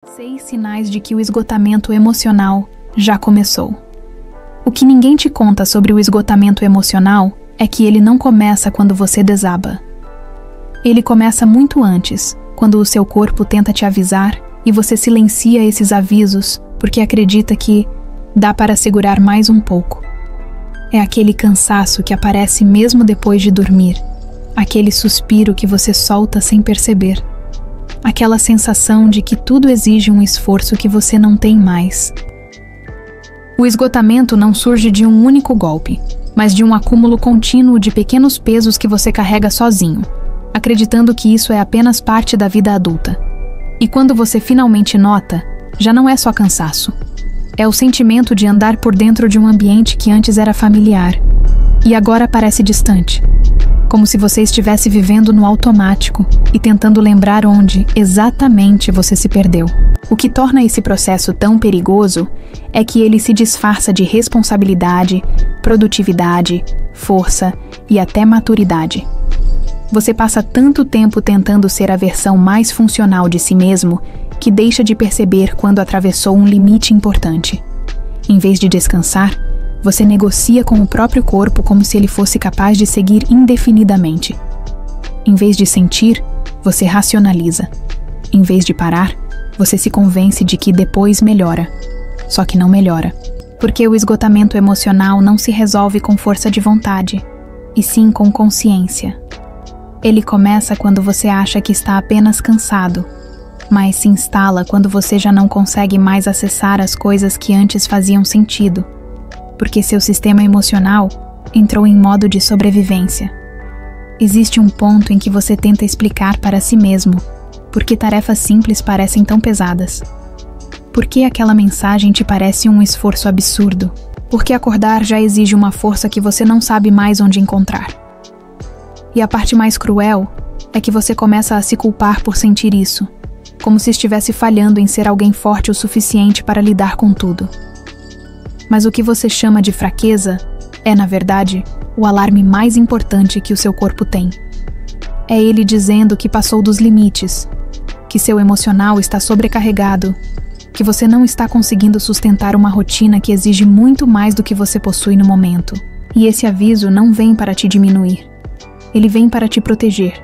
6 sinais de que o esgotamento emocional já começou. O que ninguém te conta sobre o esgotamento emocional é que ele não começa quando você desaba. Ele começa muito antes, quando o seu corpo tenta te avisar e você silencia esses avisos porque acredita que dá para segurar mais um pouco. É aquele cansaço que aparece mesmo depois de dormir, aquele suspiro que você solta sem perceber. Aquela sensação de que tudo exige um esforço que você não tem mais. O esgotamento não surge de um único golpe, mas de um acúmulo contínuo de pequenos pesos que você carrega sozinho, acreditando que isso é apenas parte da vida adulta. E quando você finalmente nota, já não é só cansaço. É o sentimento de andar por dentro de um ambiente que antes era familiar e agora parece distante. Como se você estivesse vivendo no automático e tentando lembrar onde exatamente você se perdeu. O que torna esse processo tão perigoso é que ele se disfarça de responsabilidade, produtividade, força e até maturidade. Você passa tanto tempo tentando ser a versão mais funcional de si mesmo que deixa de perceber quando atravessou um limite importante. Em vez de descansar, você negocia com o próprio corpo como se ele fosse capaz de seguir indefinidamente. Em vez de sentir, você racionaliza. Em vez de parar, você se convence de que depois melhora. Só que não melhora. Porque o esgotamento emocional não se resolve com força de vontade, e sim com consciência. Ele começa quando você acha que está apenas cansado, mas se instala quando você já não consegue mais acessar as coisas que antes faziam sentido. Porque seu sistema emocional entrou em modo de sobrevivência. Existe um ponto em que você tenta explicar para si mesmo por que tarefas simples parecem tão pesadas. Por que aquela mensagem te parece um esforço absurdo? Por que acordar já exige uma força que você não sabe mais onde encontrar? E a parte mais cruel é que você começa a se culpar por sentir isso, como se estivesse falhando em ser alguém forte o suficiente para lidar com tudo. Mas o que você chama de fraqueza é, na verdade, o alarme mais importante que o seu corpo tem. É ele dizendo que passou dos limites, que seu emocional está sobrecarregado, que você não está conseguindo sustentar uma rotina que exige muito mais do que você possui no momento. E esse aviso não vem para te diminuir. Ele vem para te proteger.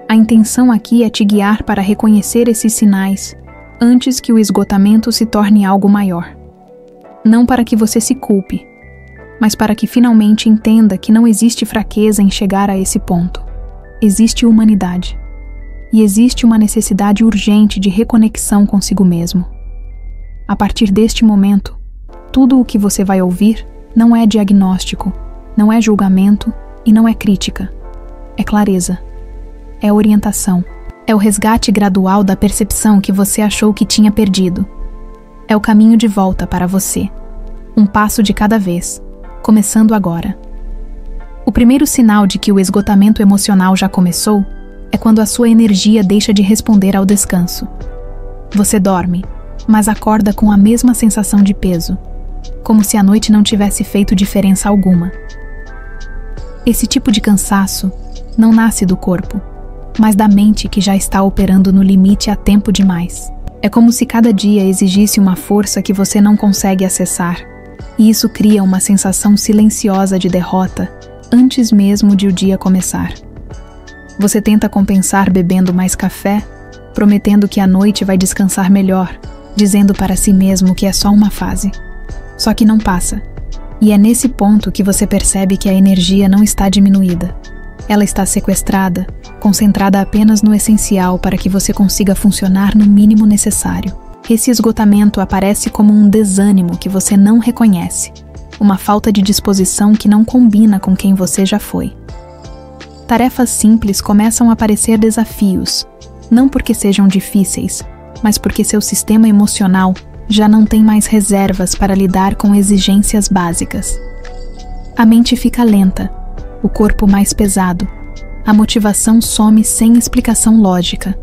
A intenção aqui é te guiar para reconhecer esses sinais antes que o esgotamento se torne algo maior. Não para que você se culpe, mas para que finalmente entenda que não existe fraqueza em chegar a esse ponto. Existe humanidade. E existe uma necessidade urgente de reconexão consigo mesmo. A partir deste momento, tudo o que você vai ouvir não é diagnóstico, não é julgamento e não é crítica. É clareza. É orientação. É o resgate gradual da percepção que você achou que tinha perdido. É o caminho de volta para você. Um passo de cada vez, começando agora. O primeiro sinal de que o esgotamento emocional já começou é quando a sua energia deixa de responder ao descanso. Você dorme, mas acorda com a mesma sensação de peso, como se a noite não tivesse feito diferença alguma. Esse tipo de cansaço não nasce do corpo, mas da mente que já está operando no limite há tempo demais. É como se cada dia exigisse uma força que você não consegue acessar, e isso cria uma sensação silenciosa de derrota antes mesmo de o dia começar. Você tenta compensar bebendo mais café, prometendo que à noite vai descansar melhor, dizendo para si mesmo que é só uma fase. Só que não passa, e é nesse ponto que você percebe que a energia não está diminuída. Ela está sequestrada, concentrada apenas no essencial para que você consiga funcionar no mínimo necessário. Esse esgotamento aparece como um desânimo que você não reconhece, uma falta de disposição que não combina com quem você já foi. Tarefas simples começam a parecer desafios, não porque sejam difíceis, mas porque seu sistema emocional já não tem mais reservas para lidar com exigências básicas. A mente fica lenta, o corpo mais pesado, a motivação some sem explicação lógica.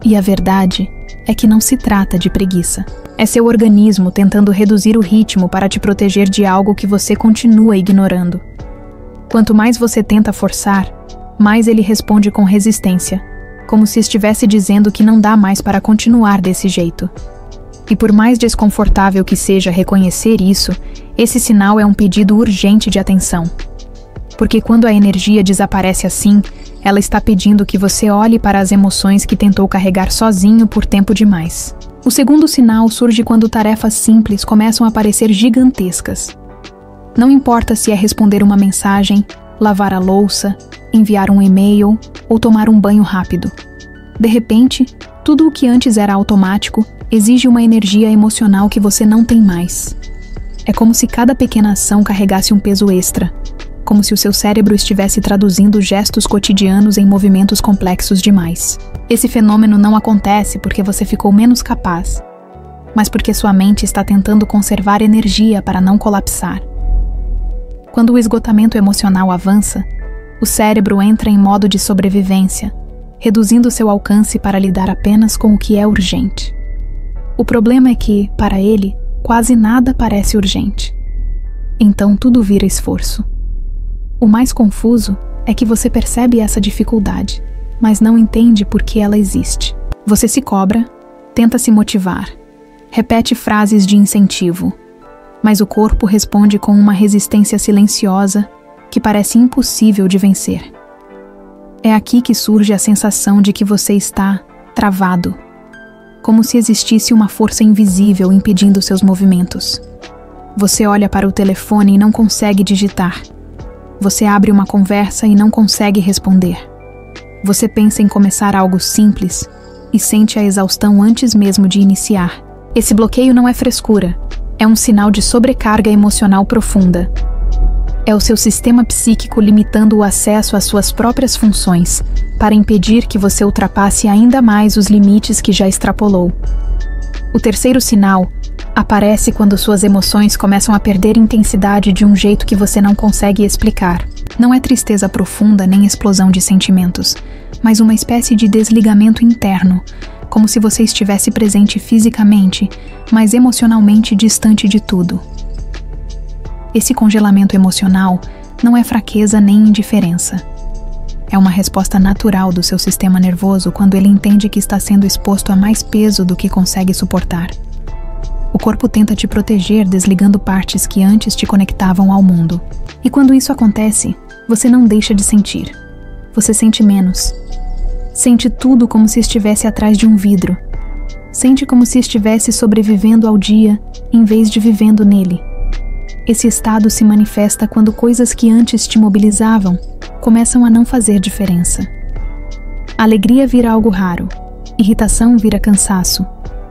E a verdade é que não se trata de preguiça. É seu organismo tentando reduzir o ritmo para te proteger de algo que você continua ignorando. Quanto mais você tenta forçar, mais ele responde com resistência, como se estivesse dizendo que não dá mais para continuar desse jeito. E por mais desconfortável que seja reconhecer isso, esse sinal é um pedido urgente de atenção. Porque quando a energia desaparece assim, ela está pedindo que você olhe para as emoções que tentou carregar sozinho por tempo demais. O segundo sinal surge quando tarefas simples começam a parecer gigantescas. Não importa se é responder uma mensagem, lavar a louça, enviar um e-mail ou tomar um banho rápido. De repente, tudo o que antes era automático exige uma energia emocional que você não tem mais. É como se cada pequena ação carregasse um peso extra, como se o seu cérebro estivesse traduzindo gestos cotidianos em movimentos complexos demais. Esse fenômeno não acontece porque você ficou menos capaz, mas porque sua mente está tentando conservar energia para não colapsar. Quando o esgotamento emocional avança, o cérebro entra em modo de sobrevivência, reduzindo seu alcance para lidar apenas com o que é urgente. O problema é que, para ele, quase nada parece urgente. Então tudo vira esforço. O mais confuso é que você percebe essa dificuldade, mas não entende por que ela existe. Você se cobra, tenta se motivar, repete frases de incentivo, mas o corpo responde com uma resistência silenciosa que parece impossível de vencer. É aqui que surge a sensação de que você está travado, como se existisse uma força invisível impedindo seus movimentos. Você olha para o telefone e não consegue digitar. Você abre uma conversa e não consegue responder. Você pensa em começar algo simples e sente a exaustão antes mesmo de iniciar. Esse bloqueio não é frescura, é um sinal de sobrecarga emocional profunda. É o seu sistema psíquico limitando o acesso às suas próprias funções, para impedir que você ultrapasse ainda mais os limites que já extrapolou. O terceiro sinal aparece quando suas emoções começam a perder intensidade de um jeito que você não consegue explicar. Não é tristeza profunda nem explosão de sentimentos, mas uma espécie de desligamento interno, como se você estivesse presente fisicamente, mas emocionalmente distante de tudo. Esse congelamento emocional não é fraqueza nem indiferença. É uma resposta natural do seu sistema nervoso quando ele entende que está sendo exposto a mais peso do que consegue suportar. O corpo tenta te proteger desligando partes que antes te conectavam ao mundo. E quando isso acontece, você não deixa de sentir. Você sente menos. Sente tudo como se estivesse atrás de um vidro. Sente como se estivesse sobrevivendo ao dia em vez de vivendo nele. Esse estado se manifesta quando coisas que antes te mobilizavam começam a não fazer diferença. Alegria vira algo raro, irritação vira cansaço,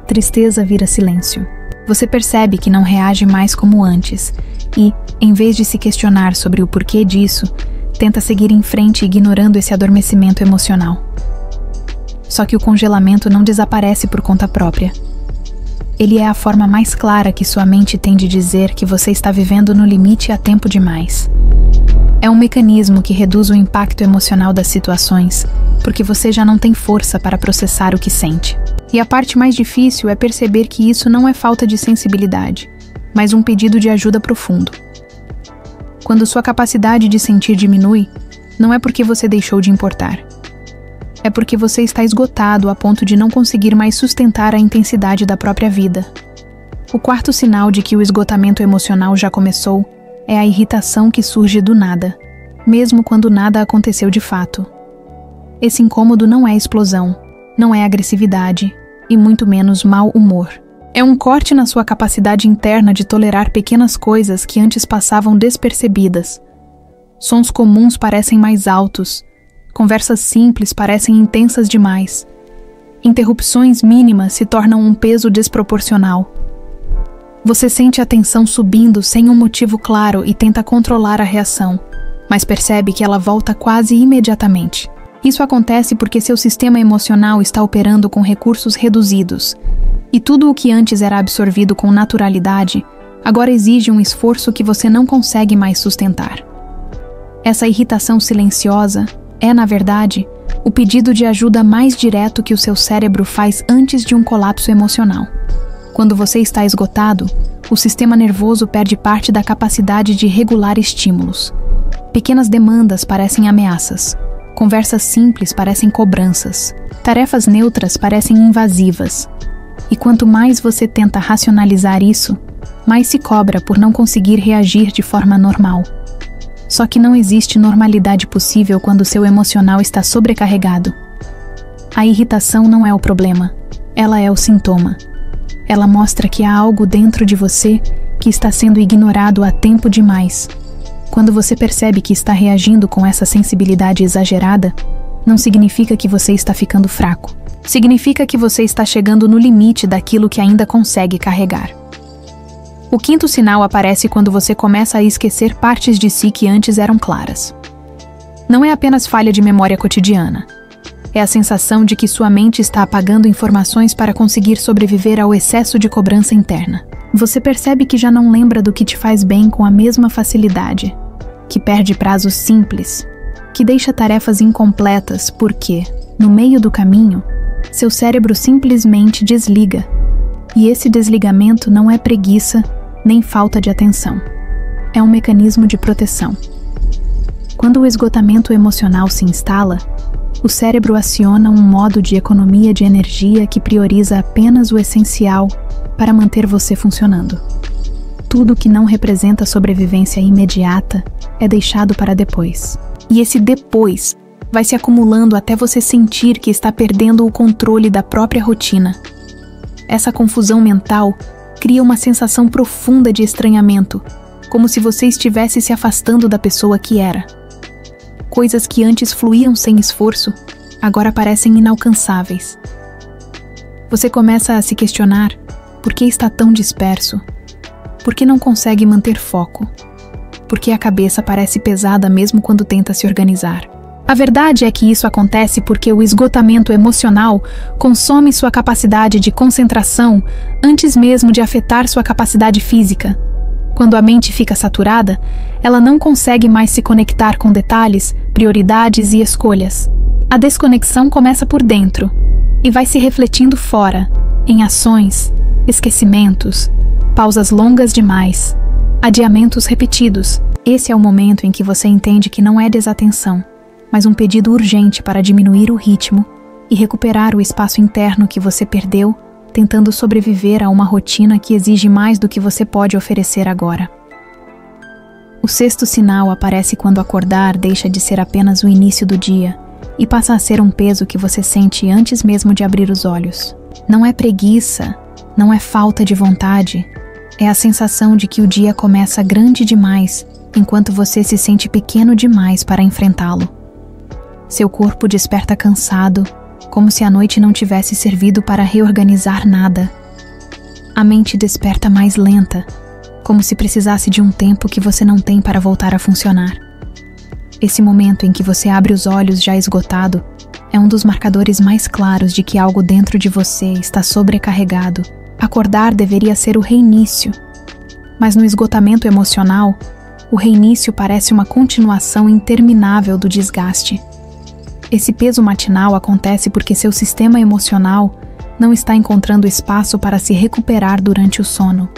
tristeza vira silêncio. Você percebe que não reage mais como antes e, em vez de se questionar sobre o porquê disso, tenta seguir em frente ignorando esse adormecimento emocional. Só que o congelamento não desaparece por conta própria. Ele é a forma mais clara que sua mente tem de dizer que você está vivendo no limite há tempo demais. É um mecanismo que reduz o impacto emocional das situações, porque você já não tem força para processar o que sente. E a parte mais difícil é perceber que isso não é falta de sensibilidade, mas um pedido de ajuda profundo. Quando sua capacidade de sentir diminui, não é porque você deixou de importar. É porque você está esgotado a ponto de não conseguir mais sustentar a intensidade da própria vida. O quarto sinal de que o esgotamento emocional já começou é a irritação que surge do nada, mesmo quando nada aconteceu de fato. Esse incômodo não é explosão, não é agressividade e muito menos mau humor. É um corte na sua capacidade interna de tolerar pequenas coisas que antes passavam despercebidas. Sons comuns parecem mais altos, conversas simples parecem intensas demais. Interrupções mínimas se tornam um peso desproporcional. Você sente a tensão subindo sem um motivo claro e tenta controlar a reação, mas percebe que ela volta quase imediatamente. Isso acontece porque seu sistema emocional está operando com recursos reduzidos, e tudo o que antes era absorvido com naturalidade, agora exige um esforço que você não consegue mais sustentar. Essa irritação silenciosa é, na verdade, o pedido de ajuda mais direto que o seu cérebro faz antes de um colapso emocional. Quando você está esgotado, o sistema nervoso perde parte da capacidade de regular estímulos. Pequenas demandas parecem ameaças, Conversas simples parecem cobranças. Tarefas neutras parecem invasivas. E quanto mais você tenta racionalizar isso, mais se cobra por não conseguir reagir de forma normal. Só que não existe normalidade possível quando seu emocional está sobrecarregado. A irritação não é o problema, ela é o sintoma. Ela mostra que há algo dentro de você que está sendo ignorado há tempo demais. Quando você percebe que está reagindo com essa sensibilidade exagerada, não significa que você está ficando fraco. Significa que você está chegando no limite daquilo que ainda consegue carregar. O quinto sinal aparece quando você começa a esquecer partes de si que antes eram claras. Não é apenas falha de memória cotidiana. É a sensação de que sua mente está apagando informações para conseguir sobreviver ao excesso de cobrança interna. Você percebe que já não lembra do que te faz bem com a mesma facilidade, que perde prazos simples, que deixa tarefas incompletas porque, no meio do caminho, seu cérebro simplesmente desliga. E esse desligamento não é preguiça nem falta de atenção. É um mecanismo de proteção. Quando o esgotamento emocional se instala, o cérebro aciona um modo de economia de energia que prioriza apenas o essencial para manter você funcionando. Tudo que não representa sobrevivência imediata é deixado para depois. E esse depois vai se acumulando até você sentir que está perdendo o controle da própria rotina. Essa confusão mental cria uma sensação profunda de estranhamento, como se você estivesse se afastando da pessoa que era. Coisas que antes fluíam sem esforço, agora parecem inalcançáveis. Você começa a se questionar por que está tão disperso, por que não consegue manter foco, por que a cabeça parece pesada mesmo quando tenta se organizar. A verdade é que isso acontece porque o esgotamento emocional consome sua capacidade de concentração antes mesmo de afetar sua capacidade física. Quando a mente fica saturada, ela não consegue mais se conectar com detalhes, prioridades e escolhas. A desconexão começa por dentro e vai se refletindo fora, em ações, esquecimentos, pausas longas demais, adiamentos repetidos. Esse é o momento em que você entende que não é desatenção, mas um pedido urgente para diminuir o ritmo e recuperar o espaço interno que você perdeu, tentando sobreviver a uma rotina que exige mais do que você pode oferecer agora. O sexto sinal aparece quando acordar deixa de ser apenas o início do dia e passa a ser um peso que você sente antes mesmo de abrir os olhos. Não é preguiça, não é falta de vontade, é a sensação de que o dia começa grande demais, enquanto você se sente pequeno demais para enfrentá-lo. Seu corpo desperta cansado, como se a noite não tivesse servido para reorganizar nada. A mente desperta mais lenta, como se precisasse de um tempo que você não tem para voltar a funcionar. Esse momento em que você abre os olhos já esgotado é um dos marcadores mais claros de que algo dentro de você está sobrecarregado. Acordar deveria ser o reinício, mas no esgotamento emocional, o reinício parece uma continuação interminável do desgaste. Esse peso matinal acontece porque seu sistema emocional não está encontrando espaço para se recuperar durante o sono.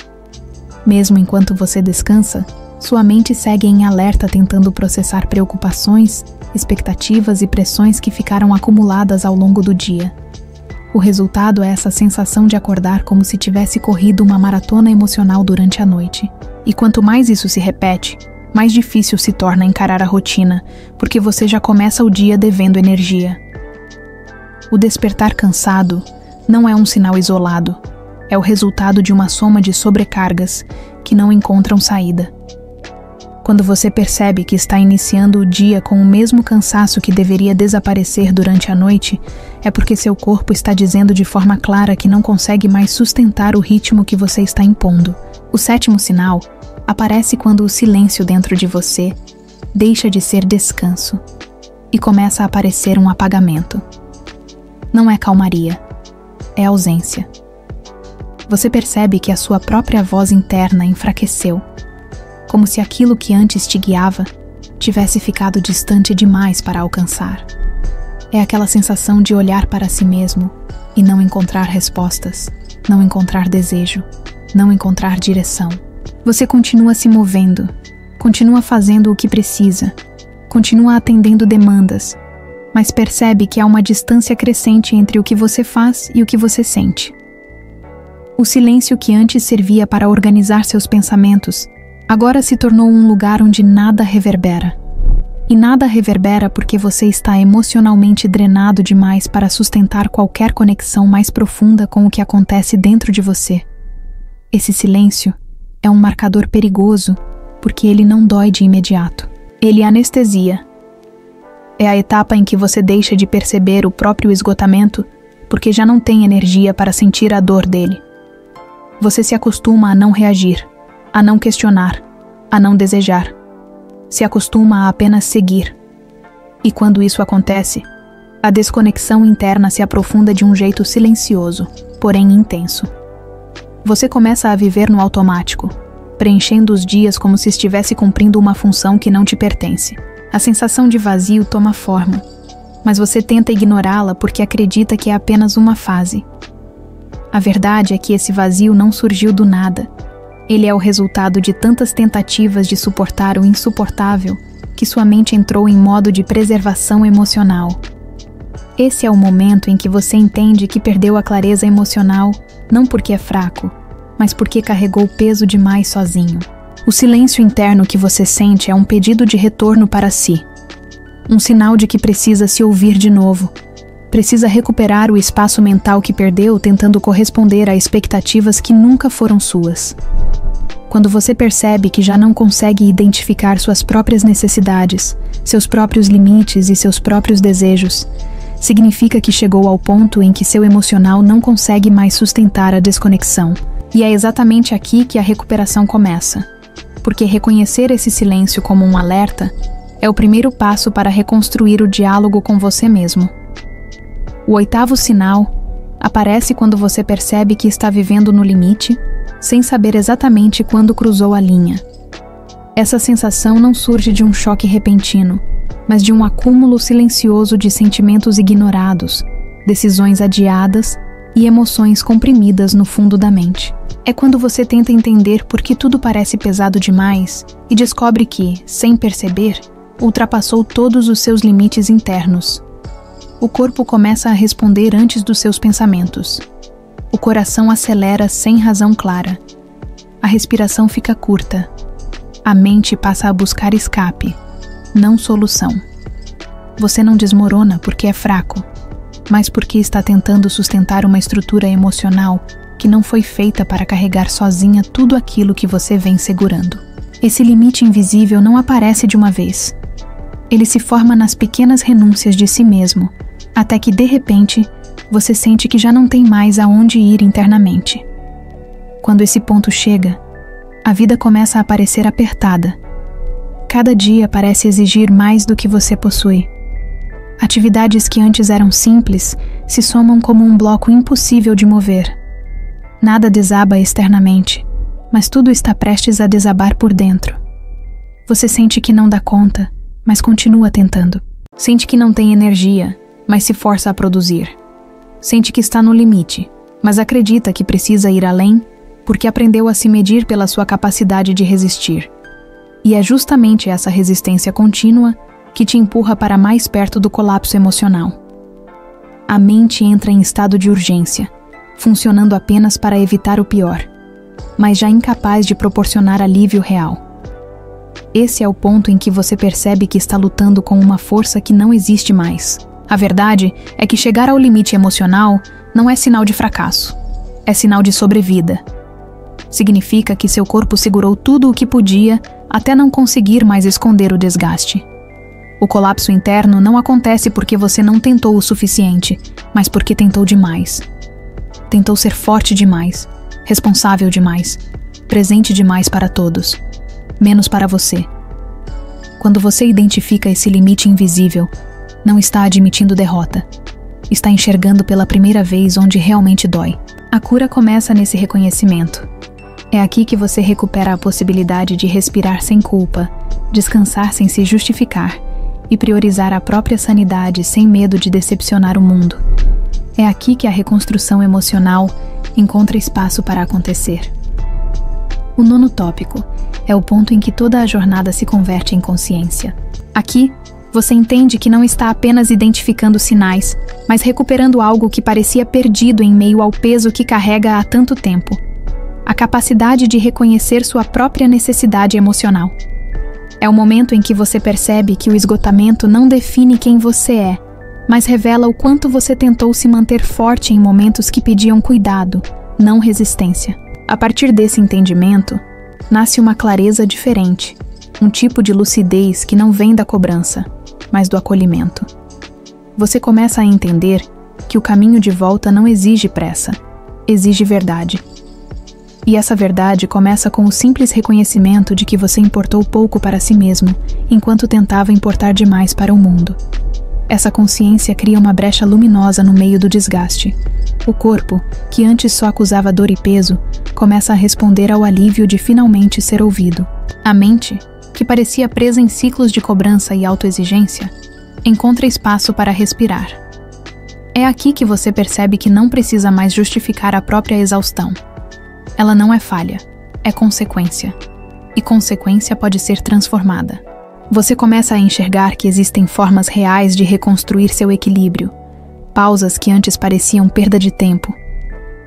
Mesmo enquanto você descansa, sua mente segue em alerta tentando processar preocupações, expectativas e pressões que ficaram acumuladas ao longo do dia. O resultado é essa sensação de acordar como se tivesse corrido uma maratona emocional durante a noite. E quanto mais isso se repete, mais difícil se torna encarar a rotina, porque você já começa o dia devendo energia. O despertar cansado não é um sinal isolado, é o resultado de uma soma de sobrecargas que não encontram saída. Quando você percebe que está iniciando o dia com o mesmo cansaço que deveria desaparecer durante a noite, é porque seu corpo está dizendo de forma clara que não consegue mais sustentar o ritmo que você está impondo. O sétimo sinal aparece quando o silêncio dentro de você deixa de ser descanso e começa a aparecer um apagamento. Não é calmaria, é ausência. Você percebe que a sua própria voz interna enfraqueceu, como se aquilo que antes te guiava tivesse ficado distante demais para alcançar. É aquela sensação de olhar para si mesmo e não encontrar respostas, não encontrar desejo, não encontrar direção. Você continua se movendo, continua fazendo o que precisa, continua atendendo demandas, mas percebe que há uma distância crescente entre o que você faz e o que você sente. O silêncio que antes servia para organizar seus pensamentos, agora se tornou um lugar onde nada reverbera. E nada reverbera porque você está emocionalmente drenado demais para sustentar qualquer conexão mais profunda com o que acontece dentro de você. Esse silêncio é um marcador perigoso porque ele não dói de imediato. Ele anestesia. É a etapa em que você deixa de perceber o próprio esgotamento porque já não tem energia para sentir a dor dele. Você se acostuma a não reagir, a não questionar, a não desejar. Se acostuma a apenas seguir. E quando isso acontece, a desconexão interna se aprofunda de um jeito silencioso, porém intenso. Você começa a viver no automático, preenchendo os dias como se estivesse cumprindo uma função que não te pertence. A sensação de vazio toma forma, mas você tenta ignorá-la porque acredita que é apenas uma fase. A verdade é que esse vazio não surgiu do nada. Ele é o resultado de tantas tentativas de suportar o insuportável que sua mente entrou em modo de preservação emocional. Esse é o momento em que você entende que perdeu a clareza emocional, não porque é fraco, mas porque carregou peso demais sozinho. O silêncio interno que você sente é um pedido de retorno para si. Um sinal de que precisa se ouvir de novo. Precisa recuperar o espaço mental que perdeu tentando corresponder a expectativas que nunca foram suas. Quando você percebe que já não consegue identificar suas próprias necessidades, seus próprios limites e seus próprios desejos, significa que chegou ao ponto em que seu emocional não consegue mais sustentar a desconexão. E é exatamente aqui que a recuperação começa. Porque reconhecer esse silêncio como um alerta é o primeiro passo para reconstruir o diálogo com você mesmo. O oitavo sinal aparece quando você percebe que está vivendo no limite, sem saber exatamente quando cruzou a linha. Essa sensação não surge de um choque repentino, mas de um acúmulo silencioso de sentimentos ignorados, decisões adiadas e emoções comprimidas no fundo da mente. É quando você tenta entender por que tudo parece pesado demais e descobre que, sem perceber, ultrapassou todos os seus limites internos. O corpo começa a responder antes dos seus pensamentos. O coração acelera sem razão clara. A respiração fica curta. A mente passa a buscar escape, não solução. Você não desmorona porque é fraco, mas porque está tentando sustentar uma estrutura emocional que não foi feita para carregar sozinha tudo aquilo que você vem segurando. Esse limite invisível não aparece de uma vez. Ele se forma nas pequenas renúncias de si mesmo, até que, de repente, você sente que já não tem mais aonde ir internamente. Quando esse ponto chega, a vida começa a parecer apertada. Cada dia parece exigir mais do que você possui. Atividades que antes eram simples se somam como um bloco impossível de mover. Nada desaba externamente, mas tudo está prestes a desabar por dentro. Você sente que não dá conta, mas continua tentando. Sente que não tem energia, mas se força a produzir. Sente que está no limite, mas acredita que precisa ir além porque aprendeu a se medir pela sua capacidade de resistir. E é justamente essa resistência contínua que te empurra para mais perto do colapso emocional. A mente entra em estado de urgência, funcionando apenas para evitar o pior, mas já incapaz de proporcionar alívio real. Esse é o ponto em que você percebe que está lutando com uma força que não existe mais. A verdade é que chegar ao limite emocional não é sinal de fracasso, é sinal de sobrevida. Significa que seu corpo segurou tudo o que podia até não conseguir mais esconder o desgaste. O colapso interno não acontece porque você não tentou o suficiente, mas porque tentou demais. Tentou ser forte demais, responsável demais, presente demais para todos, menos para você. Quando você identifica esse limite invisível, não está admitindo derrota. Está enxergando pela primeira vez onde realmente dói. A cura começa nesse reconhecimento. É aqui que você recupera a possibilidade de respirar sem culpa, descansar sem se justificar e priorizar a própria sanidade sem medo de decepcionar o mundo. É aqui que a reconstrução emocional encontra espaço para acontecer. O nono tópico é o ponto em que toda a jornada se converte em consciência. Aqui, Você entende que não está apenas identificando sinais, mas recuperando algo que parecia perdido em meio ao peso que carrega há tanto tempo. A capacidade de reconhecer sua própria necessidade emocional. É o momento em que você percebe que o esgotamento não define quem você é, mas revela o quanto você tentou se manter forte em momentos que pediam cuidado, não resistência. A partir desse entendimento, nasce uma clareza diferente, um tipo de lucidez que não vem da cobrança, mas do acolhimento. Você começa a entender que o caminho de volta não exige pressa, exige verdade. E essa verdade começa com o simples reconhecimento de que você importou pouco para si mesmo, enquanto tentava importar demais para o mundo. Essa consciência cria uma brecha luminosa no meio do desgaste. O corpo, que antes só acusava dor e peso, começa a responder ao alívio de finalmente ser ouvido. A mente, que parecia presa em ciclos de cobrança e autoexigência, encontra espaço para respirar. É aqui que você percebe que não precisa mais justificar a própria exaustão. Ela não é falha, é consequência. E consequência pode ser transformada. Você começa a enxergar que existem formas reais de reconstruir seu equilíbrio. Pausas que antes pareciam perda de tempo,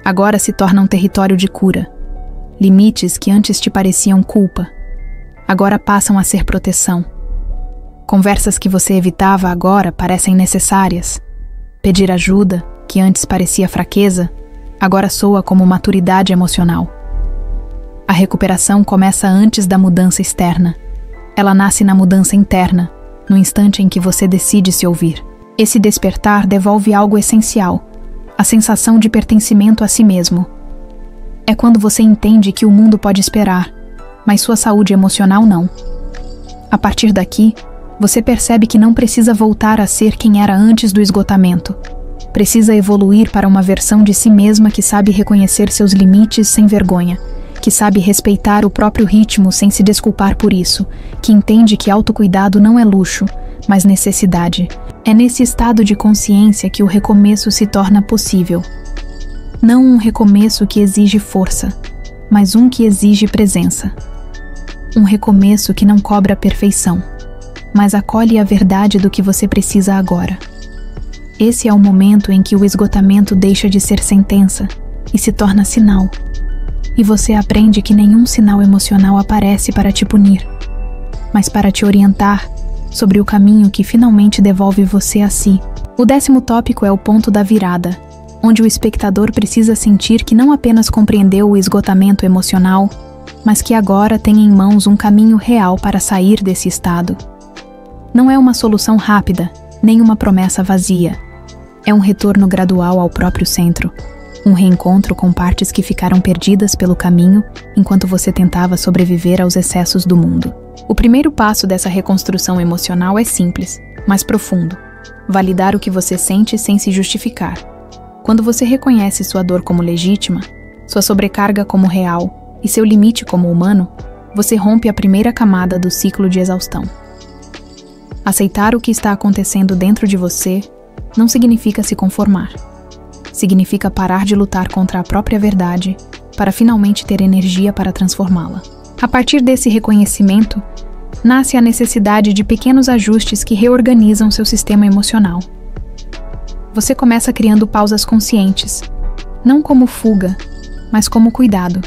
agora se tornam território de cura. Limites que antes te pareciam culpa, agora passam a ser proteção. Conversas que você evitava agora parecem necessárias. Pedir ajuda, que antes parecia fraqueza, agora soa como maturidade emocional. A recuperação começa antes da mudança externa. Ela nasce na mudança interna, no instante em que você decide se ouvir. Esse despertar devolve algo essencial, a sensação de pertencimento a si mesmo. É quando você entende que o mundo pode esperar, mas sua saúde emocional não. A partir daqui, você percebe que não precisa voltar a ser quem era antes do esgotamento. Precisa evoluir para uma versão de si mesma que sabe reconhecer seus limites sem vergonha, que sabe respeitar o próprio ritmo sem se desculpar por isso, que entende que autocuidado não é luxo, mas necessidade. É nesse estado de consciência que o recomeço se torna possível. Não um recomeço que exige força, mas um que exige presença. Um recomeço que não cobra perfeição, mas acolhe a verdade do que você precisa agora. Esse é o momento em que o esgotamento deixa de ser sentença e se torna sinal. E você aprende que nenhum sinal emocional aparece para te punir, mas para te orientar sobre o caminho que finalmente devolve você a si. O 10º tópico é o ponto da virada, onde o espectador precisa sentir que não apenas compreendeu o esgotamento emocional, mas que agora tem em mãos um caminho real para sair desse estado. Não é uma solução rápida, nem uma promessa vazia. É um retorno gradual ao próprio centro, um reencontro com partes que ficaram perdidas pelo caminho enquanto você tentava sobreviver aos excessos do mundo. O primeiro passo dessa reconstrução emocional é simples, mas profundo. Validar o que você sente sem se justificar. Quando você reconhece sua dor como legítima, sua sobrecarga como real e seu limite como humano, você rompe a primeira camada do ciclo de exaustão. Aceitar o que está acontecendo dentro de você não significa se conformar. Significa parar de lutar contra a própria verdade para finalmente ter energia para transformá-la. A partir desse reconhecimento, nasce a necessidade de pequenos ajustes que reorganizam seu sistema emocional. Você começa criando pausas conscientes, não como fuga, mas como cuidado.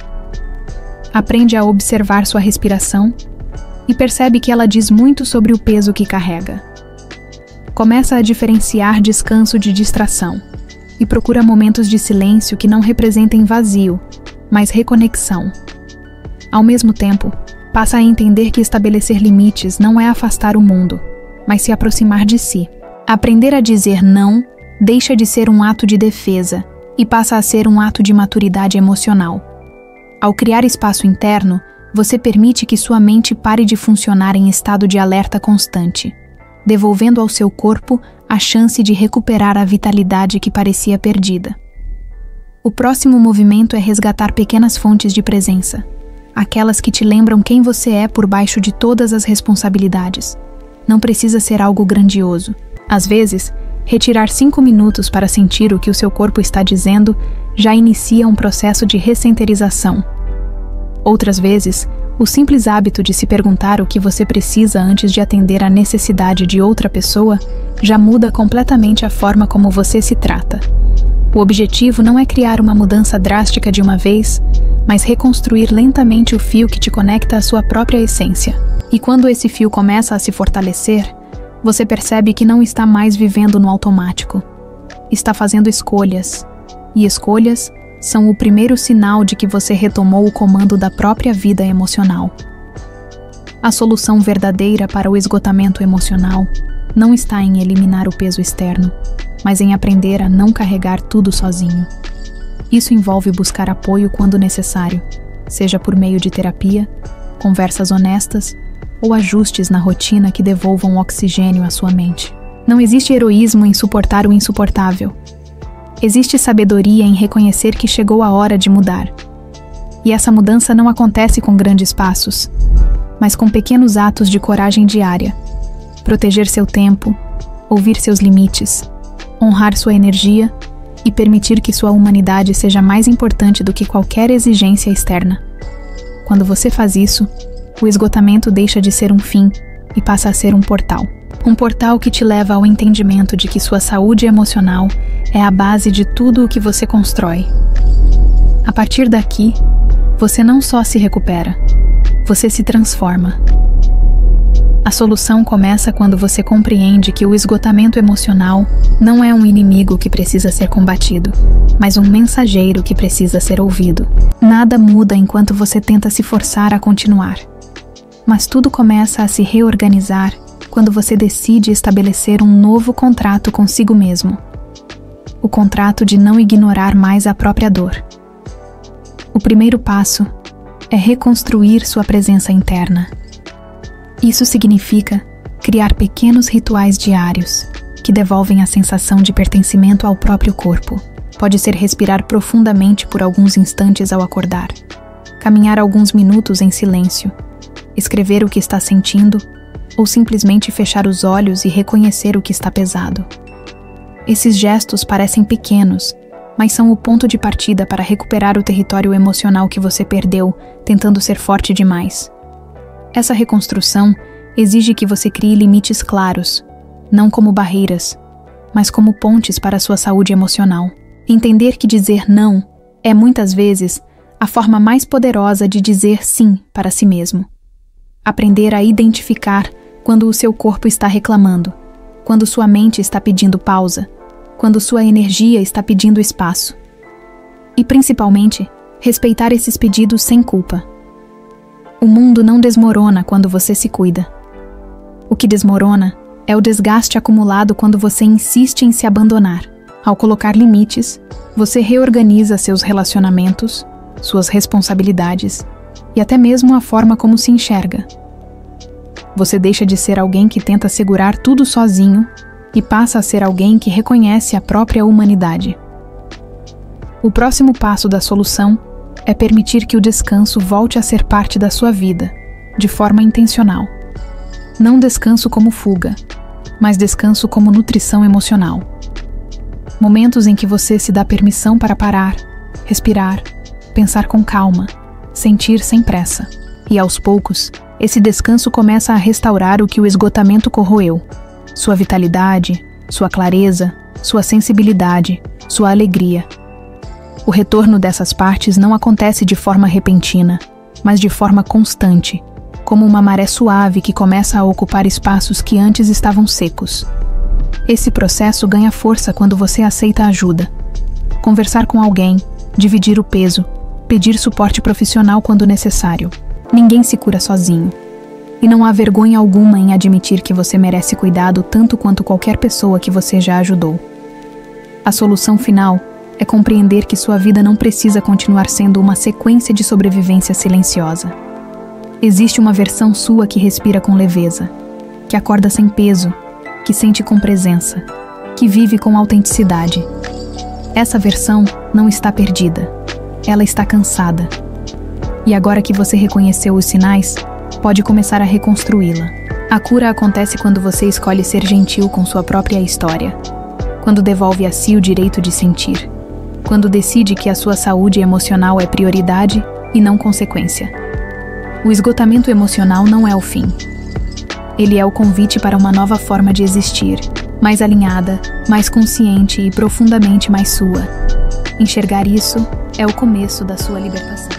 Aprende a observar sua respiração e percebe que ela diz muito sobre o peso que carrega. Começa a diferenciar descanso de distração e procura momentos de silêncio que não representem vazio, mas reconexão. Ao mesmo tempo, passa a entender que estabelecer limites não é afastar o mundo, mas se aproximar de si. Aprender a dizer não deixa de ser um ato de defesa e passa a ser um ato de maturidade emocional. Ao criar espaço interno, você permite que sua mente pare de funcionar em estado de alerta constante, devolvendo ao seu corpo a chance de recuperar a vitalidade que parecia perdida. O próximo movimento é resgatar pequenas fontes de presença, aquelas que te lembram quem você é por baixo de todas as responsabilidades. Não precisa ser algo grandioso. Às vezes, retirar 5 minutos para sentir o que o seu corpo está dizendo já inicia um processo de recenterização. Outras vezes, O simples hábito de se perguntar o que você precisa antes de atender à necessidade de outra pessoa já muda completamente a forma como você se trata. O objetivo não é criar uma mudança drástica de uma vez, mas reconstruir lentamente o fio que te conecta à sua própria essência. E quando esse fio começa a se fortalecer, você percebe que não está mais vivendo no automático. Está fazendo escolhas. E escolhas são o primeiro sinal de que você retomou o comando da própria vida emocional. A solução verdadeira para o esgotamento emocional não está em eliminar o peso externo, mas em aprender a não carregar tudo sozinho. Isso envolve buscar apoio quando necessário, seja por meio de terapia, conversas honestas ou ajustes na rotina que devolvam oxigênio à sua mente. Não existe heroísmo em suportar o insuportável. Existe sabedoria em reconhecer que chegou a hora de mudar. E essa mudança não acontece com grandes passos, mas com pequenos atos de coragem diária. Proteger seu tempo, ouvir seus limites, honrar sua energia e permitir que sua humanidade seja mais importante do que qualquer exigência externa. Quando você faz isso, o esgotamento deixa de ser um fim e passa a ser um portal. Um portal que te leva ao entendimento de que sua saúde emocional é a base de tudo o que você constrói. A partir daqui, você não só se recupera, você se transforma. A solução começa quando você compreende que o esgotamento emocional não é um inimigo que precisa ser combatido, mas um mensageiro que precisa ser ouvido. Nada muda enquanto você tenta se forçar a continuar, mas tudo começa a se reorganizar quando você decide estabelecer um novo contrato consigo mesmo. O contrato de não ignorar mais a própria dor. O primeiro passo é reconstruir sua presença interna. Isso significa criar pequenos rituais diários que devolvem a sensação de pertencimento ao próprio corpo. Pode ser respirar profundamente por alguns instantes ao acordar, caminhar alguns minutos em silêncio, escrever o que está sentindo ou simplesmente fechar os olhos e reconhecer o que está pesado. Esses gestos parecem pequenos, mas são o ponto de partida para recuperar o território emocional que você perdeu, tentando ser forte demais. Essa reconstrução exige que você crie limites claros, não como barreiras, mas como pontes para a sua saúde emocional. Entender que dizer não é, muitas vezes, a forma mais poderosa de dizer sim para si mesmo. Aprender a identificar quando o seu corpo está reclamando, quando sua mente está pedindo pausa, quando sua energia está pedindo espaço. E, principalmente, respeitar esses pedidos sem culpa. O mundo não desmorona quando você se cuida. O que desmorona é o desgaste acumulado quando você insiste em se abandonar. Ao colocar limites, você reorganiza seus relacionamentos, suas responsabilidades e até mesmo a forma como se enxerga. Você deixa de ser alguém que tenta segurar tudo sozinho e passa a ser alguém que reconhece a própria humanidade. O próximo passo da solução é permitir que o descanso volte a ser parte da sua vida, de forma intencional. Não descanso como fuga, mas descanso como nutrição emocional. Momentos em que você se dá permissão para parar, respirar, pensar com calma, sentir sem pressa. E aos poucos, esse descanso começa a restaurar o que o esgotamento corroeu. Sua vitalidade, sua clareza, sua sensibilidade, sua alegria. O retorno dessas partes não acontece de forma repentina, mas de forma constante, como uma maré suave que começa a ocupar espaços que antes estavam secos. Esse processo ganha força quando você aceita ajuda. Conversar com alguém, dividir o peso, pedir suporte profissional quando necessário. Ninguém se cura sozinho. E não há vergonha alguma em admitir que você merece cuidado tanto quanto qualquer pessoa que você já ajudou. A solução final é compreender que sua vida não precisa continuar sendo uma sequência de sobrevivência silenciosa. Existe uma versão sua que respira com leveza, que acorda sem peso, que sente com presença, que vive com autenticidade. Essa versão não está perdida, ela está cansada. E agora que você reconheceu os sinais, pode começar a reconstruí-la. A cura acontece quando você escolhe ser gentil com sua própria história, quando devolve a si o direito de sentir, quando decide que a sua saúde emocional é prioridade e não consequência. O esgotamento emocional não é o fim. Ele é o convite para uma nova forma de existir, mais alinhada, mais consciente e profundamente mais sua. Enxergar isso é o começo da sua libertação.